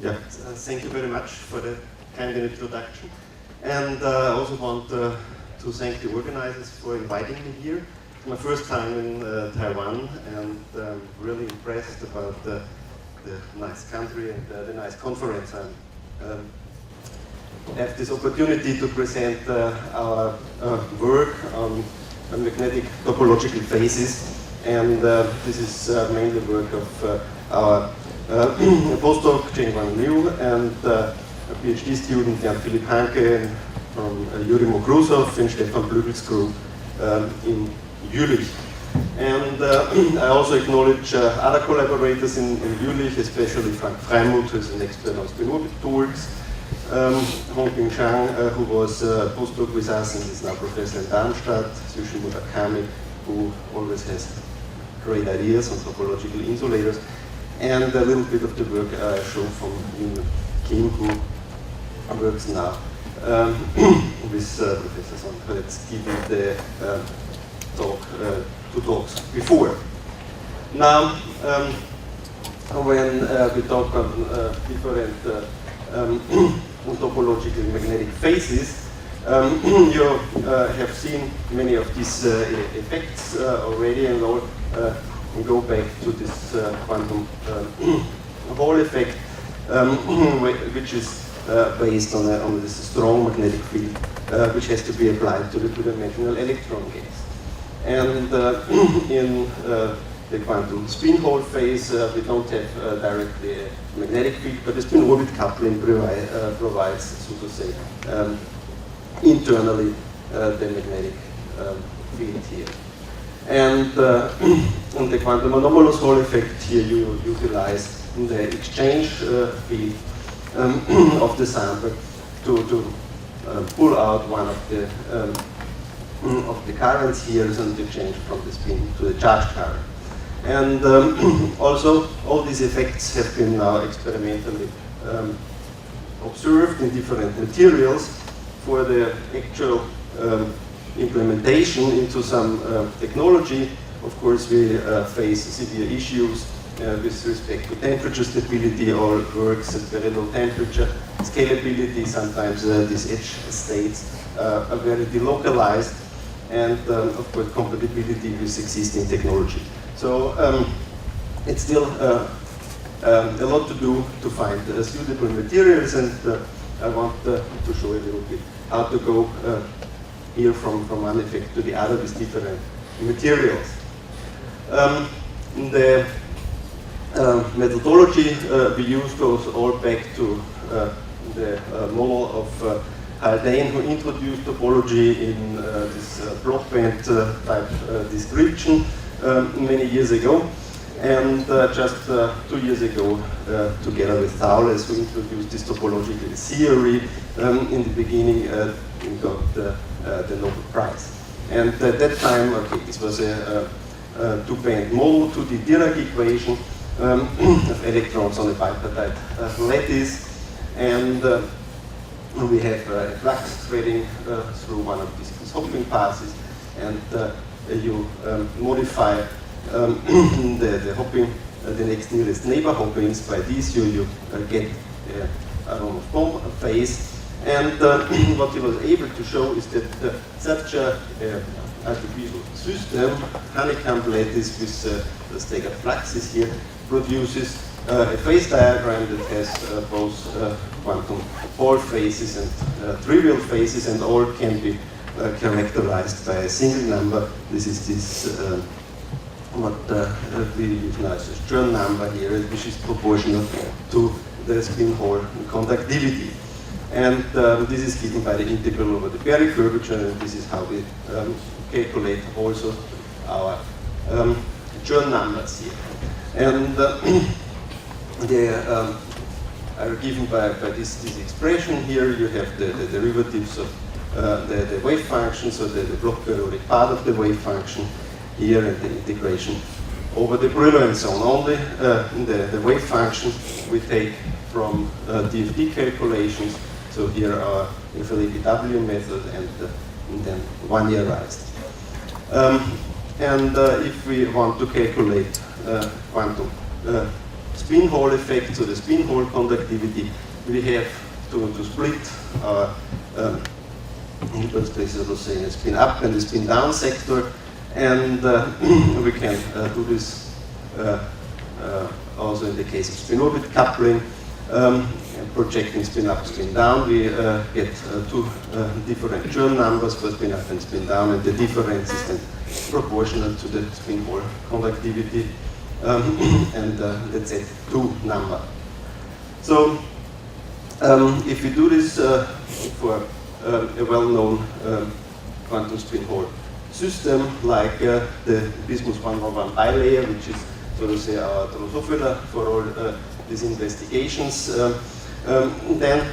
Thank you very much for the kind introduction. And I also want to thank the organizers for inviting me here. It's my first time in Taiwan, and I'm really impressed about the nice country and the nice conference. I have this opportunity to present our work on magnetic topological phases, and this is mainly work of our postdoc Guang-Yu and a PhD student Jan Philipp Hanke from Yuri Mokrusov and Stefan Blügel's group in Jülich. And I also acknowledge other collaborators in Jülich, especially Frank Freimuth, who is an expert on spin-orbit torques, Hongping Zhang, who was a postdoc with us and is now professor in Darmstadt, Sushi Murakami, who always has great ideas on topological insulators, and a little bit of the work I show from Kim, who works now with Professor Son. Let's give you the two talks before. Now, when we talk on different topological magnetic phases, you have seen many of these effects already, and all go back to this quantum Hall effect, which is based on this strong magnetic field, which has to be applied to the two-dimensional electron gas. And in the quantum spin Hall phase, we don't have directly a magnetic field, but the spin-orbit coupling provides, so to say, internally the magnetic field here. And on the quantum anomalous Hall effect here, you utilize the exchange field of the sample to pull out one of the currents here and to change from the spin to the charge current. And also, all these effects have been now experimentally observed in different materials. For the actual implementation into some technology, of course, we face severe issues with respect to temperature stability. All works at very low temperature. Scalability, sometimes these edge states are very delocalized, and of course, compatibility with existing technology. So it's still a lot to do to find suitable materials, and I want to show a little bit how to go here from one effect to the other with different materials. The methodology we use goes all back to the model of Haldane, who introduced topology in this block band type description many years ago. And just 2 years ago, together with Thales, we introduced this topological theory. In the beginning, we got the Nobel Prize. And at that time, okay, this was a two-band model, 2D Dirac equation of electrons on a bipartite lattice. And we have a flux threading through one of these hopping passes, and you modify the hopping, the next nearest neighbor hoppings. By this you get a Aronoff-Bohm phase. And what he was able to show is that such a artificial system, honeycomb lattice with staggered fluxes here, produces a phase diagram that has both quantum Hall phases and trivial phases, and all can be characterized by a single number. This is this what we use now as a Chern number here, which is proportional to the spin Hall conductivity. And this is given by the integral over the Berry curvature, and this is how we calculate also our Chern numbers here. And they are given by this expression here. You have the derivatives of the wave function, so the block periodic part of the wave function here, and the integration over the Brillouin zone. Only the wave function we take from DFT calculations. So here our FLAPW method, and then one-yearized. And if we want to calculate quantum spin Hall effect, so the spin Hall conductivity, we have to split our Hilbert spaces, I was saying, a spin up and a spin down sector, and we can do this also in the case of spin-orbit coupling, projecting spin up, spin down. We get two different Chern numbers for spin up and spin down, and the difference is then proportional to the spin Hall conductivity, and let's say 2 number. So if we do this for a well-known quantum spin Hall system like the bismuth 111 bilayer, which is, so to say, our Drosophila for all these investigations, then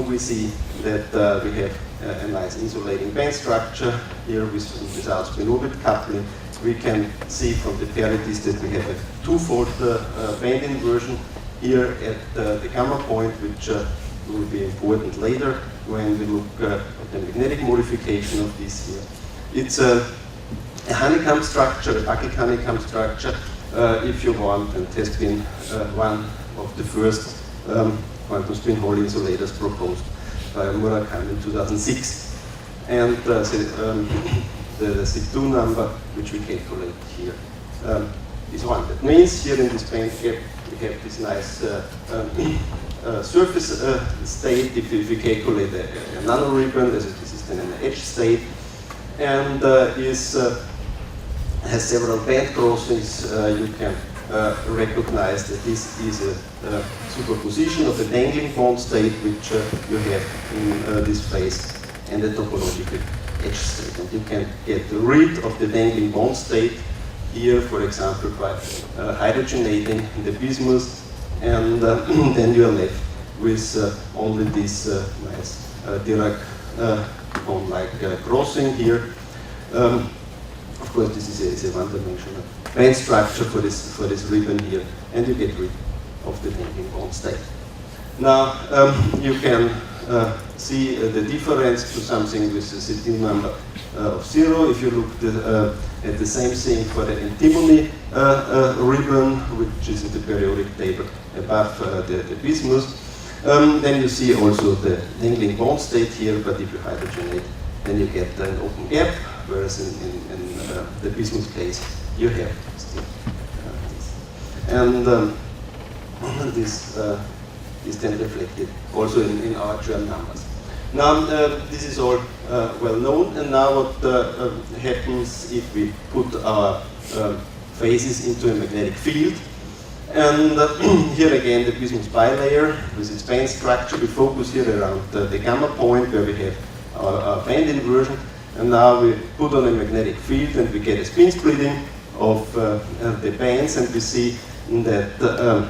we see that we have a nice insulating band structure here without spin-orbit coupling. We can see from the parities that we have a 2-fold band inversion here at the gamma point, which will be important later when we look at the magnetic modification of this here. It's a honeycomb structure, a bucket honeycomb structure, if you want, and has been one of the first quantum spin Hall insulators proposed by Murakami in 2006. And the C2 number, which we calculate here, is 1. That means here in this band gap we have this nice surface state. If we calculate a nanoribbon, this is then an edge state, and has several band crossings, you can recognize that this is a superposition of a dangling bond state, which you have in this phase, and a topological edge state. And you can get rid of the dangling bond state here, for example, by hydrogenating the bismuth, and then you are left with only this nice Dirac bond-like crossing here. Of course, this is a one-dimensional band structure for this ribbon here, and you get rid of the dangling bond state. Now, you can see the difference to something with a CT number of 0. If you look at the same thing for the antimony ribbon, which is in the periodic table above the bismuth, then you see also the dangling bond state here, but if you hydrogenate, then you get an open gap, whereas in the bismuth case, you have still this. And this is then reflected also in our Chern numbers. Now, this is all well known, and now what happens if we put our phases into a magnetic field. And here again, the bismuth bilayer with its band structure, we focus here around the gamma point where we have our band inversion, and now we put on a magnetic field and we get a spin splitting of the bands, and we see that the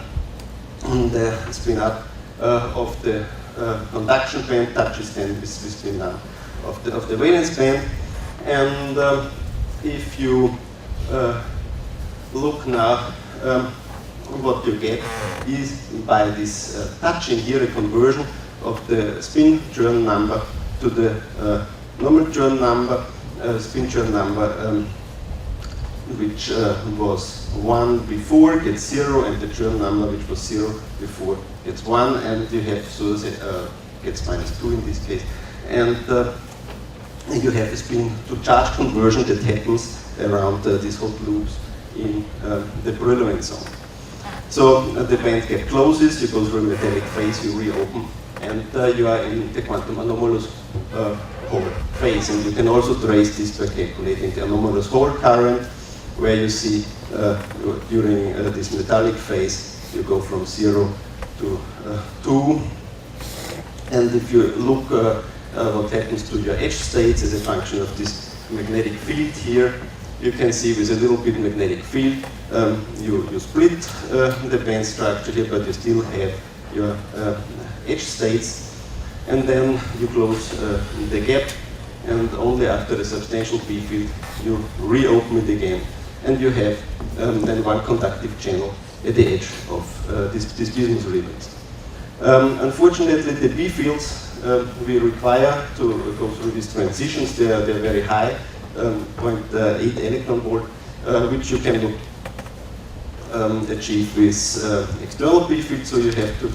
spin up of the conduction band touches then with spin down of the valence band. And if you look now, what you get is by this touching here a conversion of the spin Chern number to the normal Chern number, spin Chern number, which was 1 before gets 0, and the Chern number which was 0 before gets 1, and you have, so gets -2 in this case, and you have a spin to charge conversion that happens around these hot loops in the Brillouin zone. So the band gap closes, you go through a metallic phase, you reopen, and you are in the quantum anomalous Hall phase. And you can also trace this by calculating the anomalous Hall current, where you see during this metallic phase, you go from 0 to 2. And if you look what happens to your edge states as a function of this magnetic field here, you can see with a little bit magnetic field, you split the band structure here, but you still have your edge states, and then you close the gap, and only after a substantial B field you reopen it again, and you have then one conductive channel at the edge of these bismuth ribbons. Unfortunately, the B fields we require to go through these transitions, they're very high, 0.8 electron volt, which you can look achieve with external B-fields, so you have to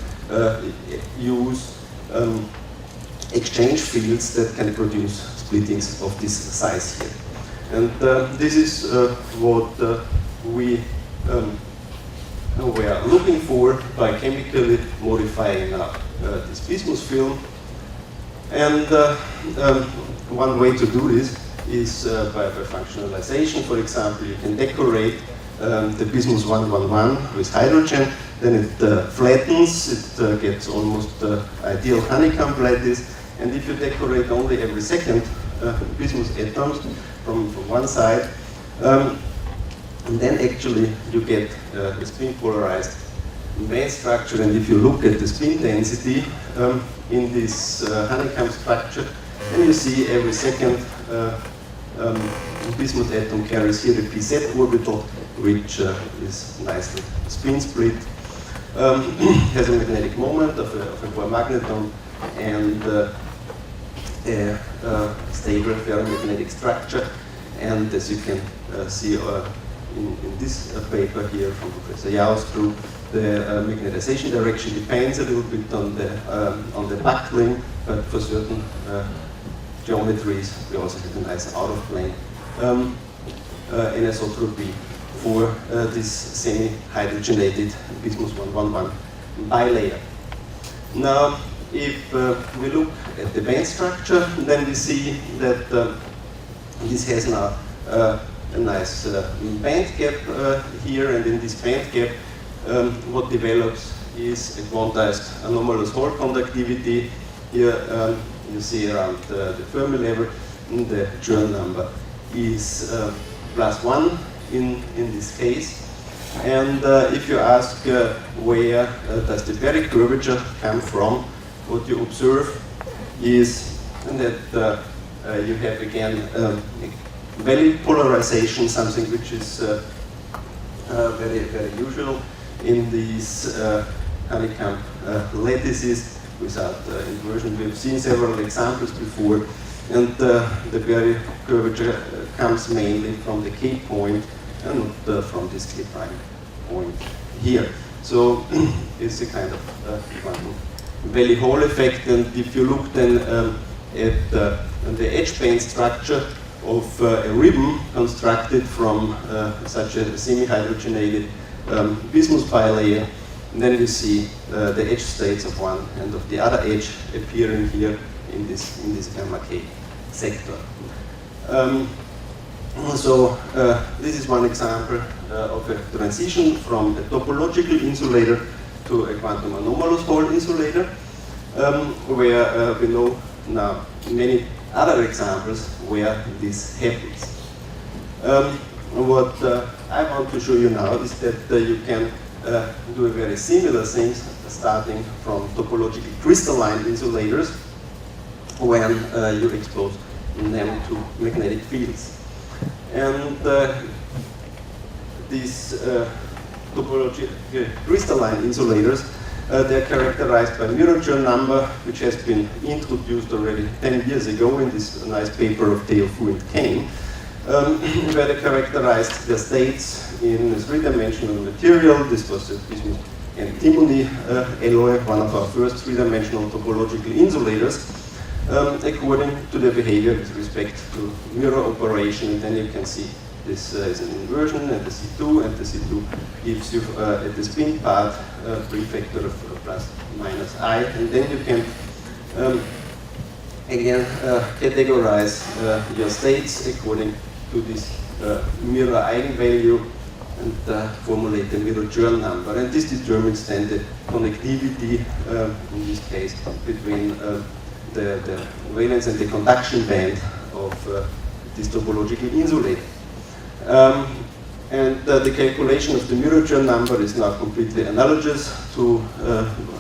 use exchange fields that can produce splittings of this size here. And this is what we were looking for by chemically modifying this bismuth film. And one way to do this is by functionalization. For example, you can decorate the bismuth 111 with hydrogen, then it flattens, it gets almost ideal honeycomb lattice, and if you decorate only every second bismuth atoms from one side, then actually you get a spin polarized band structure. And if you look at the spin density in this honeycomb structure, then you see every second bismuth atom carries here the pz orbital, which is nicely spin split, has a magnetic moment of a Bohr magneton, and a stable ferromagnetic structure. And as you can see in this paper here from Professor Yao's group, the magnetization direction depends a little bit on the buckling, but for certain geometries we also have a nice out-of-plane anisotropy for this semi-hydrogenated bismuth 111 bilayer. Now, if we look at the band structure, then we see that this has now a nice band gap here, and in this band gap what develops is a quantized anomalous Hall conductivity. Here you see around the Fermi level, and the Chern number is +1 in this case. And if you ask where does the Berry curvature come from, what you observe is that you have again valley polarization, something which is very, very usual in these honeycomb lattices without inversion. We have seen several examples before, and the Berry curvature comes mainly from the K point and not from this K prime point here. So it's a kind of quantum valley Hall effect. And if you look then at the edge band structure of a ribbon constructed from such a semi-hydrogenated bismuth bilayer, then you see the edge states of one and of the other edge appearing here in this gamma K sector. So this is one example of a transition from a topological insulator to a quantum anomalous Hall insulator, where we know now many other examples where this happens. What I want to show you now is that you can do a very similar thing starting from topological crystalline insulators when you expose them to magnetic fields. And these topological crystalline insulators, they're characterized by mirror Chern number, which has been introduced already 10 years ago in this nice paper of Theo Fu and Kane, where they characterized their states in a three-dimensional material. This was a bismuth antimony alloy, one of our first three-dimensional topological insulators, according to their behavior with respect to mirror operation. And then you can see this is an inversion, and the C2, and the C2 gives you at the spin part a prefactor of plus minus I, and then you can again categorize your states according to this mirror eigenvalue and formulate the mirror Chern number. And this determines then the connectivity, in this case, between the valence and the conduction band of this topological insulator. And the calculation of the mirror Chern number is now completely analogous to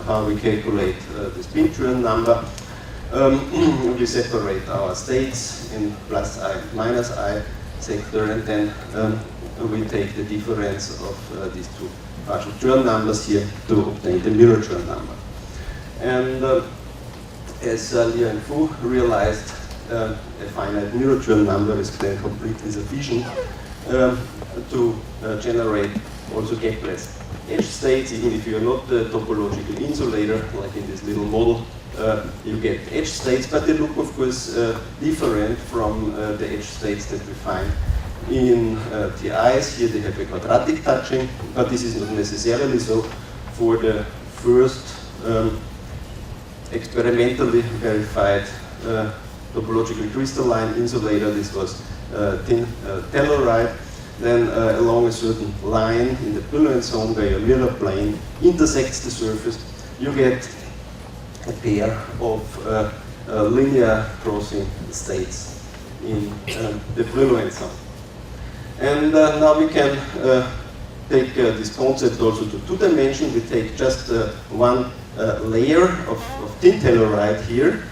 how we calculate the spin Chern number. We separate our states in plus I, minus I sector, and then we take the difference of these two partial Chern numbers here to obtain the mirror Chern number. And as Liu and Fu realized, a finite mirror Chern number is then completely sufficient to generate also gapless edge states. Even if you are not the topological insulator, like in this little model, you get edge states, but they look, of course, different from the edge states that we find in TIs. Here they have a quadratic touching, but this is not necessarily so. For the first experimentally verified topological crystalline insulator, this was thin telluride. Then along a certain line in the Brillouin zone where your mirror plane intersects the surface, you get a pair of linear crossing states in the Brillouin zone. And now we can take this concept also to 2 dimensions. We take just one layer of thin telluride here,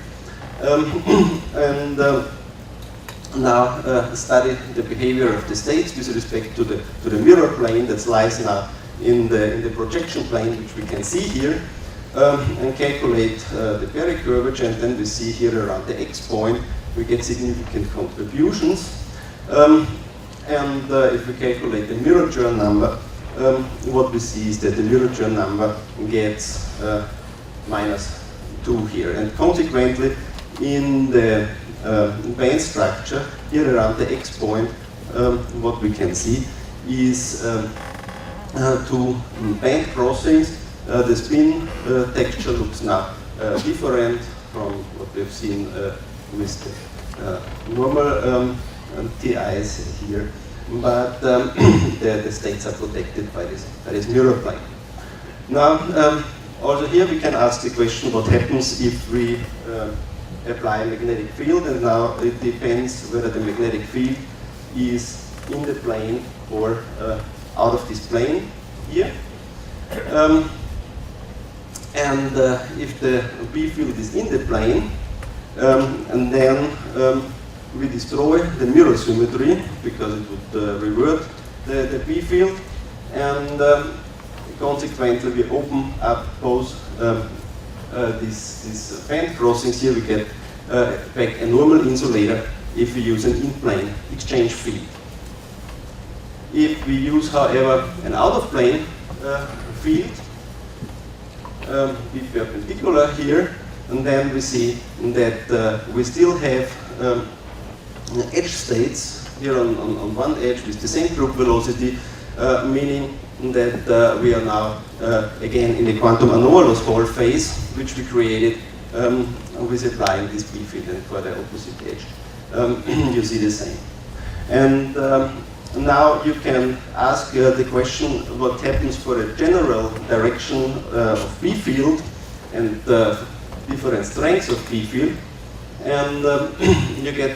and now study the behavior of the states with respect to the mirror plane that lies now in the projection plane, which we can see here, and calculate the Berry curvature. And then we see here around the x point we get significant contributions. And if we calculate the mirror Chern number, what we see is that the mirror Chern number gets -2 here. And consequently, in the band structure, here around the x point, what we can see is 2 band crossings. The spin texture looks now different from what we've seen with the normal TIs here, but the states are protected by this mirror plane. Now, also here we can ask the question, what happens if we apply a magnetic field? And now it depends whether the magnetic field is in the plane or out of this plane here. If the B field is in the plane, and then we destroy the mirror symmetry because it would revert the B field, and consequently we open up both these band crossings. Here we get back a normal insulator if we use an in-plane exchange field. If we use, however, an out-of-plane field, be perpendicular here, and then we see that we still have edge states here on one edge with the same group velocity, meaning that we are now again in the quantum anomalous Hall phase, which we created with applying this B field, and for the opposite edge you see the same. And now you can ask the question, what happens for a general direction of B field and different strengths of B field, and you get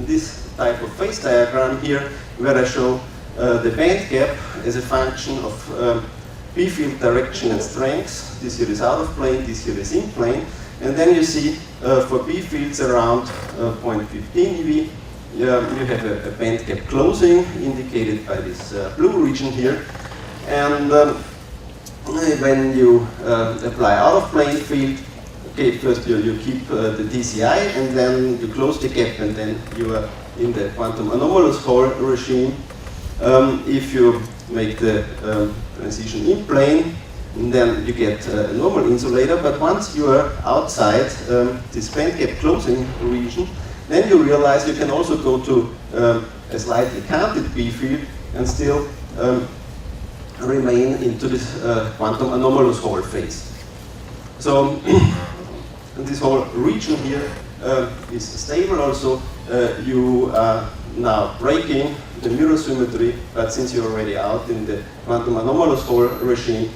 this type of phase diagram here, where I show the band gap as a function of B field direction and strengths. This here is out of plane, this here is in plane, and then you see for B fields around 0.15 eV, you have a band gap closing indicated by this blue region here, and when you apply out of plane field, okay, first you keep the DCI, and then you close the gap, and then you are in the quantum anomalous Hall regime. If you make the transition in plane, then you get a normal insulator, but once you are outside this band gap closing region, then you realize you can also go to a slightly canted B field and still remain into this quantum anomalous Hall phase. So this whole region here is stable also. You are now breaking the mirror symmetry, but since you're already out in the quantum anomalous Hall regime,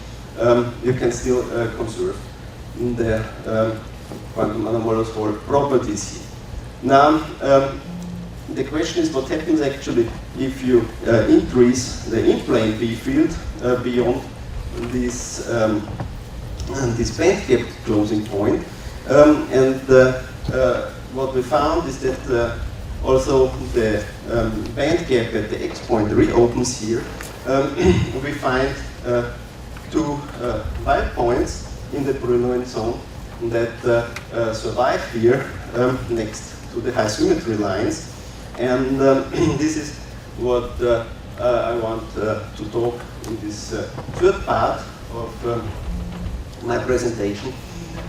you can still conserve the quantum anomalous Hall properties here. Now, the question is, what happens actually if you increase the in-plane B field beyond this band gap closing point? What we found is that also the band gap at the X point reopens here. We find 2 wild points in the Brillouin zone that survive here next to the high symmetry lines, and this is what I want to talk in this third part of my presentation.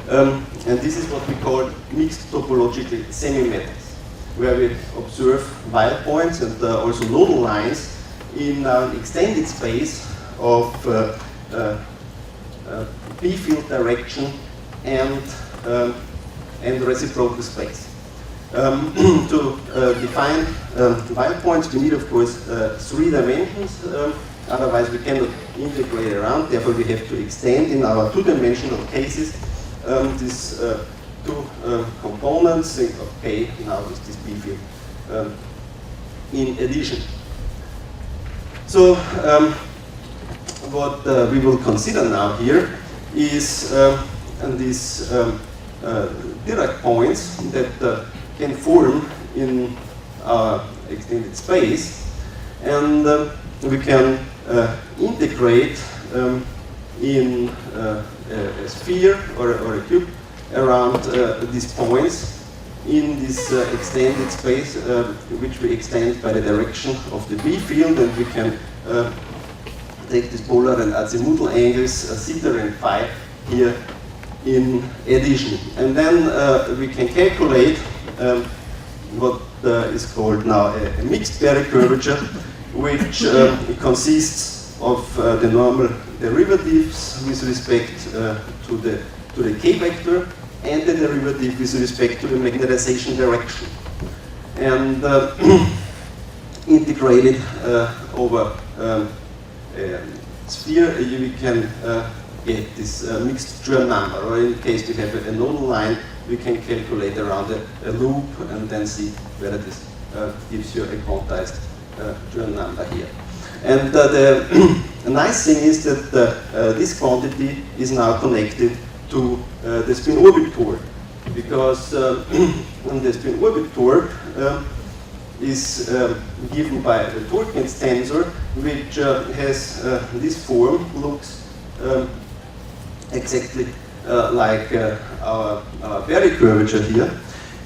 And this is what we call mixed topological semi-methods, where we observe wild points and also nodal lines in an extended space of B-field direction and reciprocal space. To define wild points, we need, of course, 3 dimensions. Otherwise, we cannot integrate around. Therefore, we have to extend in our 2-dimensional cases these 2 components. Think of K now with this B field in addition. So, what we will consider now here is these Dirac points that can form in our extended space, and we can integrate in a sphere or a cube around these points in this extended space, which we extend by the direction of the B field, and we can take these polar and azimuthal angles, theta and phi, here in addition. And then we can calculate what is called now a mixed Berry curvature, which consists of the normal derivatives with respect to the k vector and the derivative with respect to the magnetization direction. And integrated over a sphere, we can get this mixed Chern number, or in case we have a nodal line, we can calculate around a loop and then see whether this gives you a quantized Chern number here. And the nice thing is that this quantity is now connected to the spin-orbit torque, because the spin-orbit torque is given by the Torkens tensor, which has this form, looks exactly like our Berry curvature here.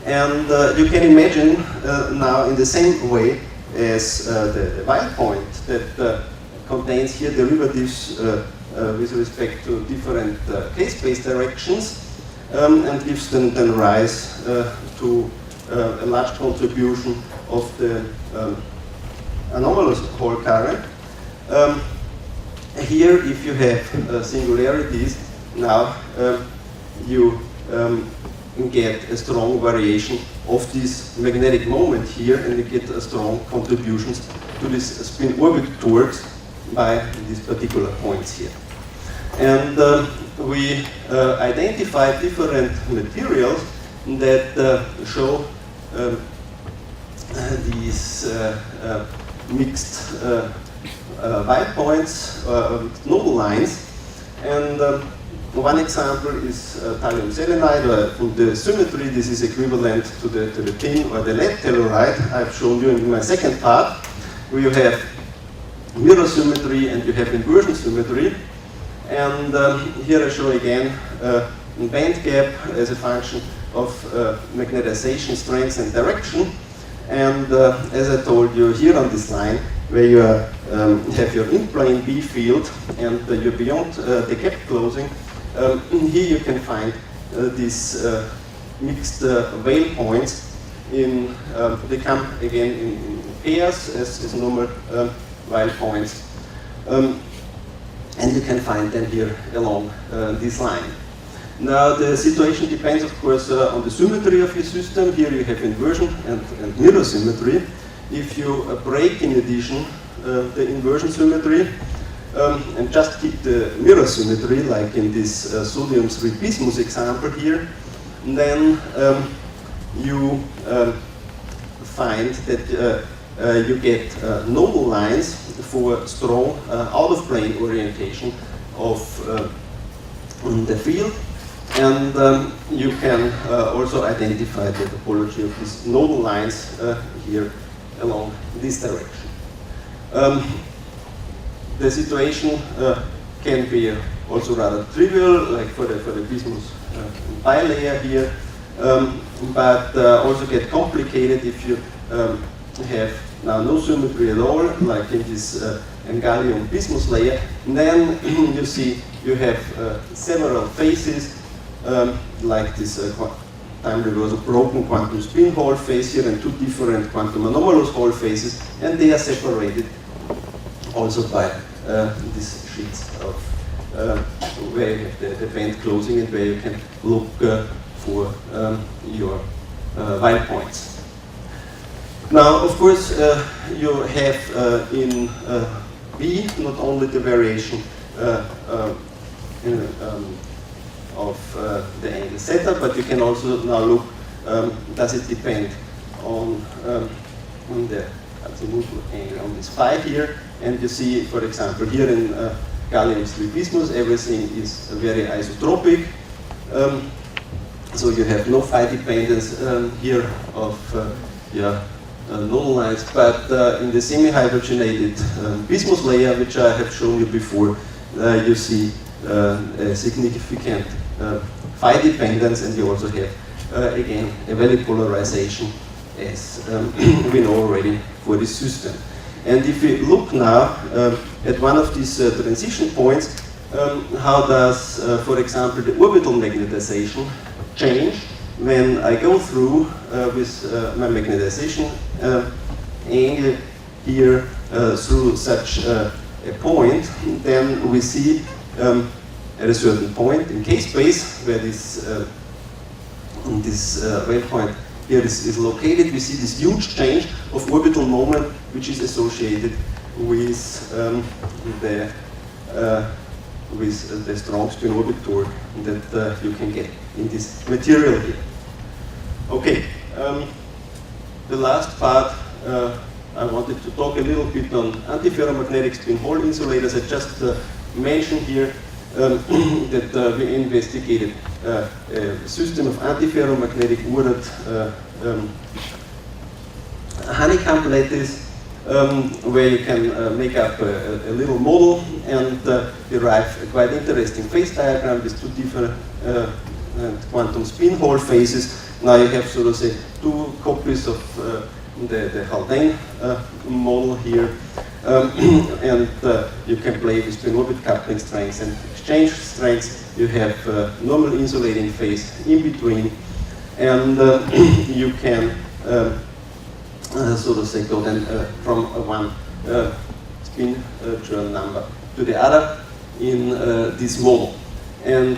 And you can imagine now in the same way as the wild point that contains here derivatives with respect to different k-space directions and gives them then rise to a large contribution of the anomalous Hall current. Here, if you have singularities, now you get a strong variation of this magnetic moment here, and you get strong contributions to this spin-orbit torques by these particular points here. And we identified different materials that show these mixed wild points, nodal lines. And one example is thallium selenide. From the symmetry, this is equivalent to the tin or the lead telluride I've shown you in my second part, where you have mirror symmetry and you have inversion symmetry. And here I show again band gap as a function of magnetization strength and direction. And as I told you here on this line, where you have your in-plane B field and you're beyond the gap closing, here you can find these mixed Weyl points. They come again in pairs as normal Weyl points. And you can find them here along this line. Now the situation depends, of course, on the symmetry of your system. Here you have inversion and mirror symmetry. If you break in addition the inversion symmetry and just keep the mirror symmetry, like in this sodium 3 bismuth example here, then you find that you get nodal lines for strong out-of-plane orientation of the field. And you can also identify the topology of these nodal lines here along this direction. The situation can be also rather trivial, like for the bismuth bilayer here, but also get complicated if you have now no symmetry at all, like in this and gallium bismuth layer. And then you see you have several phases, like this time reversal broken quantum spin Hall phase here and two different quantum anomalous Hall phases, and they are separated also by these sheets of where you have the band closing and where you can look for your white points. Now, of course, you have in B not only the variation of the angle theta, but you can also now look, does it depend on the azimuthal angle on this phi here, and you see, for example, here in gallium 3 bismuth, everything is very isotropic, so you have no phi dependence here of null lines, but in the semi-hydrogenated bismuth layer, which I have shown you before, you see a significant phi dependence, and you also have, again, a value polarization, as we know already for this system. And if we look now at one of these transition points, how does, for example, the orbital magnetization change when I go through with my magnetization angle here through such a point, then we see at a certain point in K-space where this waypoint here is located, we see this huge change of orbital moment which is associated with the strong spin orbit torque that you can get in this material here. Okay, the last part I wanted to talk a little bit on antiferromagnetic spin Hall insulators. I just mentioned here that we investigated a system of antiferromagnetic ordered honeycomb lattice where you can make up a little model and derive a quite interesting phase diagram with two different quantum spin Hall phases. Now you have, so to say, two copies of the Haldane model here, and you can play with spin orbit coupling strengths and exchange strengths. You have normal insulating phase in between, and you can, so to say, go then from one spin Chern number to the other in this model. And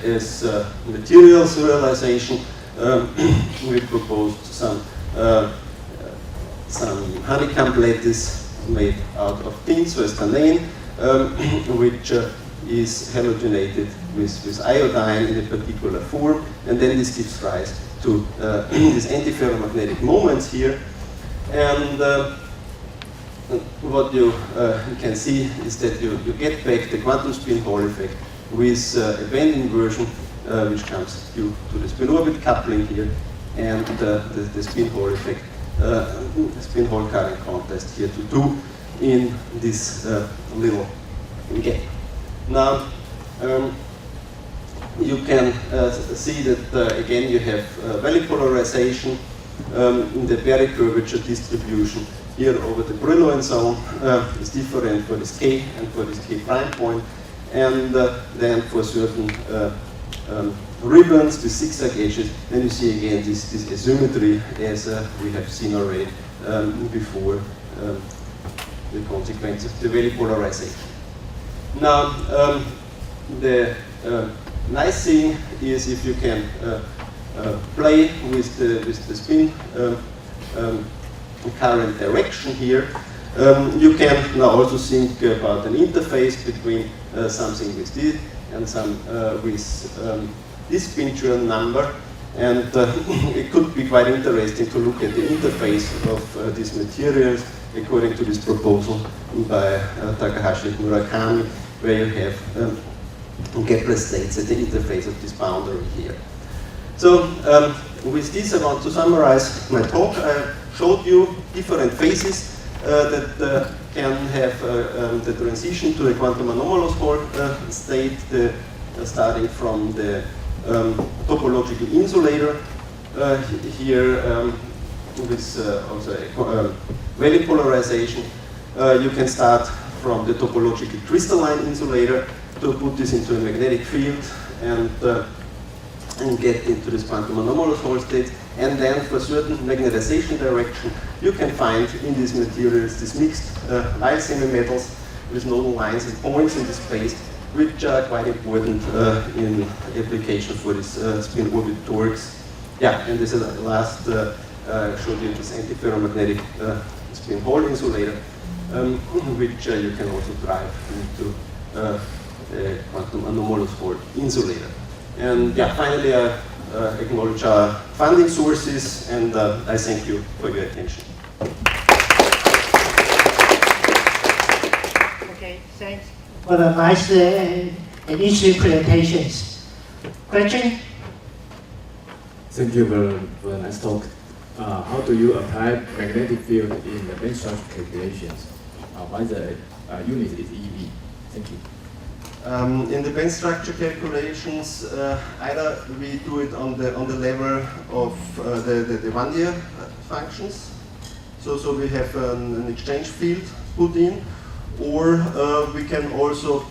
as materials realization, we proposed some honeycomb lattice made out of tin, so as tannane, which is halogenated with iodine in a particular form, and then this gives rise to these antiferromagnetic moments here. And what you can see is that you get back the quantum spin Hall effect with a band inversion, which comes due to the spin orbit coupling here, and the spin Hall effect, spin Hall current contrast here to 2 in this little gap. Now, you can see that again you have value polarization in the Berry curvature distribution here over the Brillouin zone is different for this K and for this K prime point, and then for certain ribbons with zigzag edges, then you see again this asymmetry as we have seen already before the consequence of the value polarization. Now, the nice thing is if you can play with the spin current direction here, you can now also think about an interface between something with this and some with this spin Chern number, and it could be quite interesting to look at the interface of these materials according to this proposal by Takahashi and Murakami, where you have Kepler states at the interface of this boundary here. So with this I want to summarize my talk. I showed you different phases that can have the transition to a quantum anomalous Hall state, starting from the topological insulator here with also a value polarization. You can start from the topological crystalline insulator to put this into a magnetic field and get into this quantum anomalous Hall states. And then for certain magnetization direction, you can find in these materials these mixed light semimetals with nodal lines and points in the space, which are quite important in application for this spin orbit torques. Yeah, and this is the last showed you this antiferromagnetic spin Hall insulator, which you can also drive into the quantum anomalous Hall insulator. And yeah, finally, acknowledge our funding sources, and I thank you for your attention. Okay, thanks for the nice and interesting presentations. Question? Thank you for the nice talk. How do you apply magnetic field in the band structure calculations? Why the unit is EV? Thank you. In the band structure calculations, either we do it on the level of the one-year functions, so we have an exchange field put in, or we can also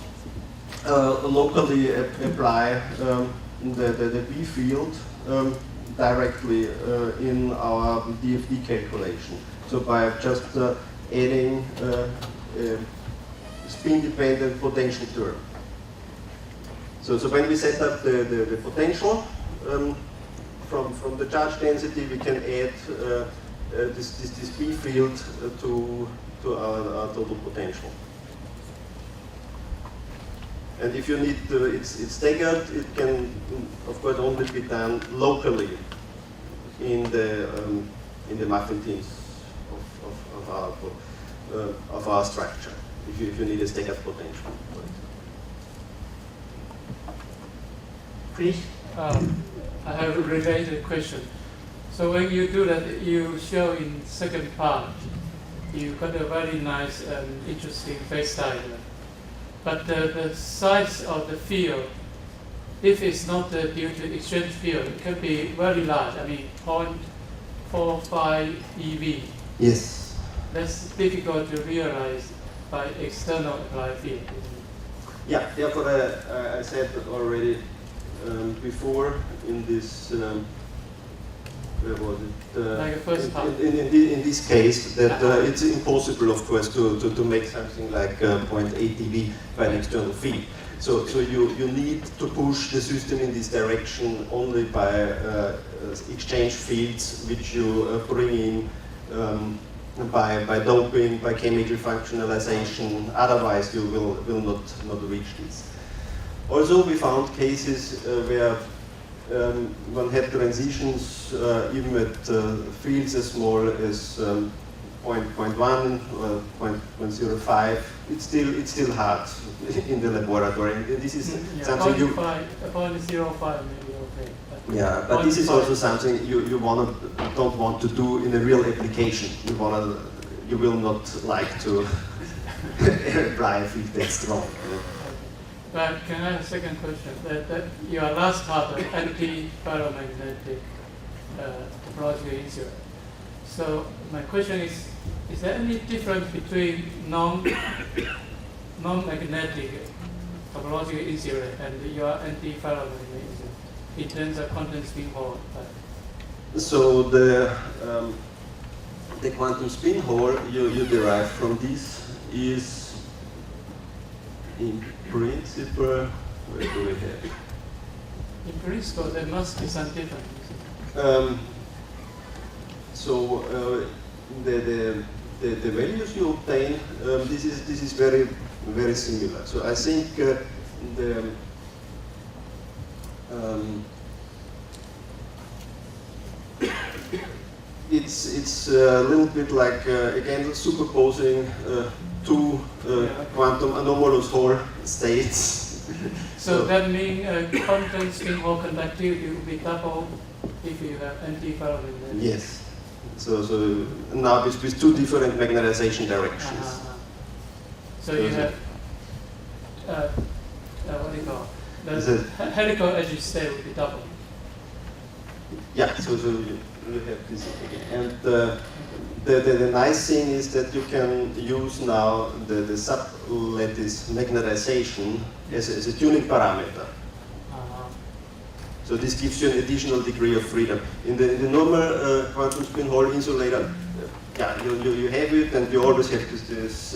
locally apply the B field directly in our DFD calculation. So by just adding spin-dependent potential term. So when we set up the potential from the charge density, we can add this B field to our total potential. And if you need it's staggered, it can of course only be done locally in the muffin teams of our structure. If you need a staggered potential. Please. I have a related question. So when you do that, you show in second part, you got a very nice and interesting phase diagram. But the size of the field, if it's not due to exchange field, it can be very large. I mean, 0.45 eV. Yes. That's difficult to realize by external applied field. Yeah, therefore I said already before in this, where was it? Like the first part. In this case, that it's impossible, of course, to make something like 0.8 dB by an external field. So you need to push the system in this direction only by exchange fields, which you bring in by doping, by chemical functionalization. Otherwise, you will not reach this. Also, we found cases where one had transitions even at fields as small as 0.1 or 0.05. It's still hard in the laboratory. And this is something you 0.05 maybe okay. Yeah, but this is also something you don't want to do in a real application. You will not like to apply a field that strong. But can I have a second question? That your last part of anti-ferromagnetic topological insulator. So my question is there any difference between non-magnetic topological insulator and your anti-ferromagnetic insulator in terms of condensed spin Hall? So the quantum spin Hall you derive from this is in principle, where do we have? In principle, there must be some difference. So the values you obtain, this is very very similar. So I think it's a little bit like again superposing two quantum anomalous Hall states. So that means condensed spin Hall conductivity will be double if you have anti-ferromagnetic. Yes. So now with two different magnetization directions. So you have what do you call the helical edge state will be double. Yeah. So you have this again. And the nice thing is that you can use now the sublattice magnetization as a tuning parameter. So this gives you an additional degree of freedom. In the normal quantum spin Hall insulator, yeah, you have it, and you always have this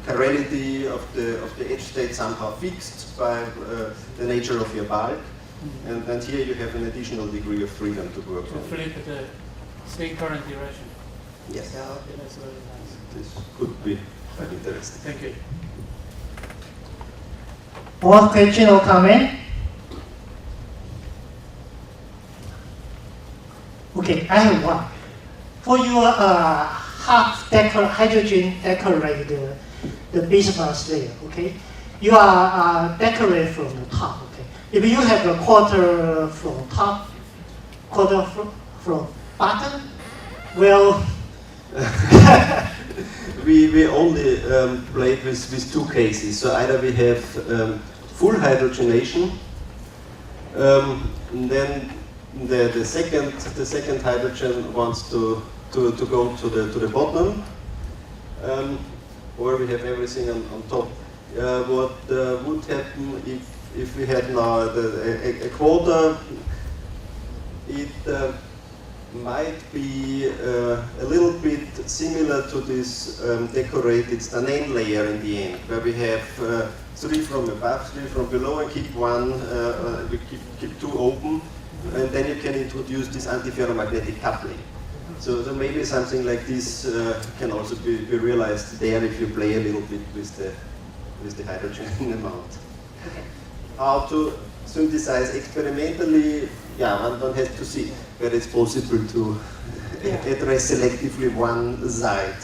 chirality of the edge state somehow fixed by the nature of your bulk. And here you have an additional degree of freedom to work To on. flip the spin current direction. Yes. Yeah, okay, that's very nice. This could be quite interesting. Thank you. More question or comment? Okay, I have one. For your hydrogen decorate the base mass layer, okay? You are decorate from the top, okay? If you have a quarter from top, quarter from bottom, well, we only played with two cases. So either we have full hydrogenation, and then the second hydrogen wants to go to the bottom, or we have everything on top. What would happen if we had now a quarter? It might be a little bit similar to this decorated Stanane layer in the end, where we have 3 from above, 3 from below, and keep one, we keep 2 open, and then you can introduce this antiferromagnetic coupling. So maybe something like this can also be realized there if you play a little bit with the hydrogen amount. okay. How to synthesize experimentally? Yeah, one has to see whether it's possible to address selectively one side.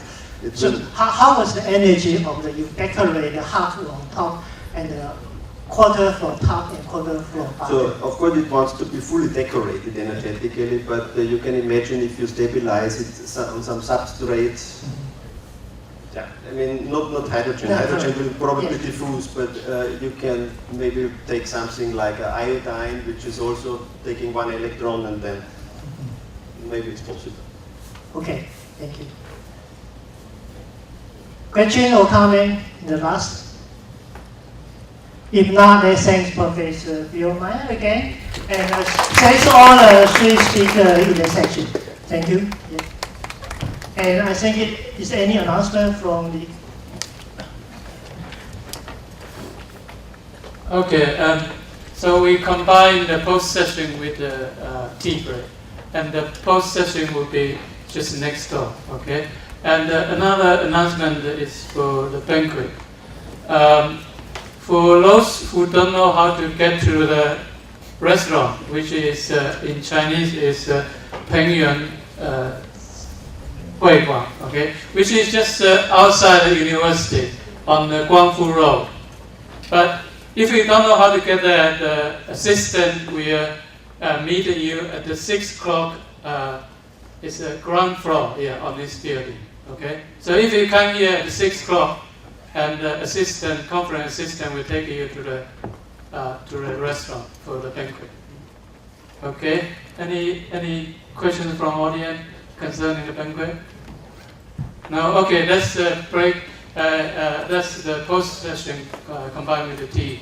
So how was the energy of you decorate the half on top and the quarter from top and quarter from bottom? So of course it wants to be fully decorated energetically, but you can imagine if you stabilize it on some substrate. Yeah, I mean not hydrogen. No, hydrogen will probably yes. diffuse, but you can maybe take something like iodine, which is also taking 1 electron, and then maybe it's possible. Okay, thank you. Question or comment in the last? If not, then thanks Professor Bihlmayer again, and thanks all the 3 speakers in the section. Thank you. Yeah. And I think is any announcement from the... Okay, so we combine the post session with the tea break, and the post session will be just next door. Okay, and another announcement is for the banquet. For those who don't know how to get to the restaurant, which is in Chinese is Feng-Chuan Guang, okay, which is just outside the university on the Guang-Yu Road. But if you don't know how to get there, the assistant will meet you at the 6 o'clock. It's a ground floor here on this building. Okay, so if you come here at 6 o'clock, and the conference assistant will take you to the restaurant for the banquet. Okay, any questions from audience concerning the banquet? No. Okay, that's the break. That's the post session combined with the tea.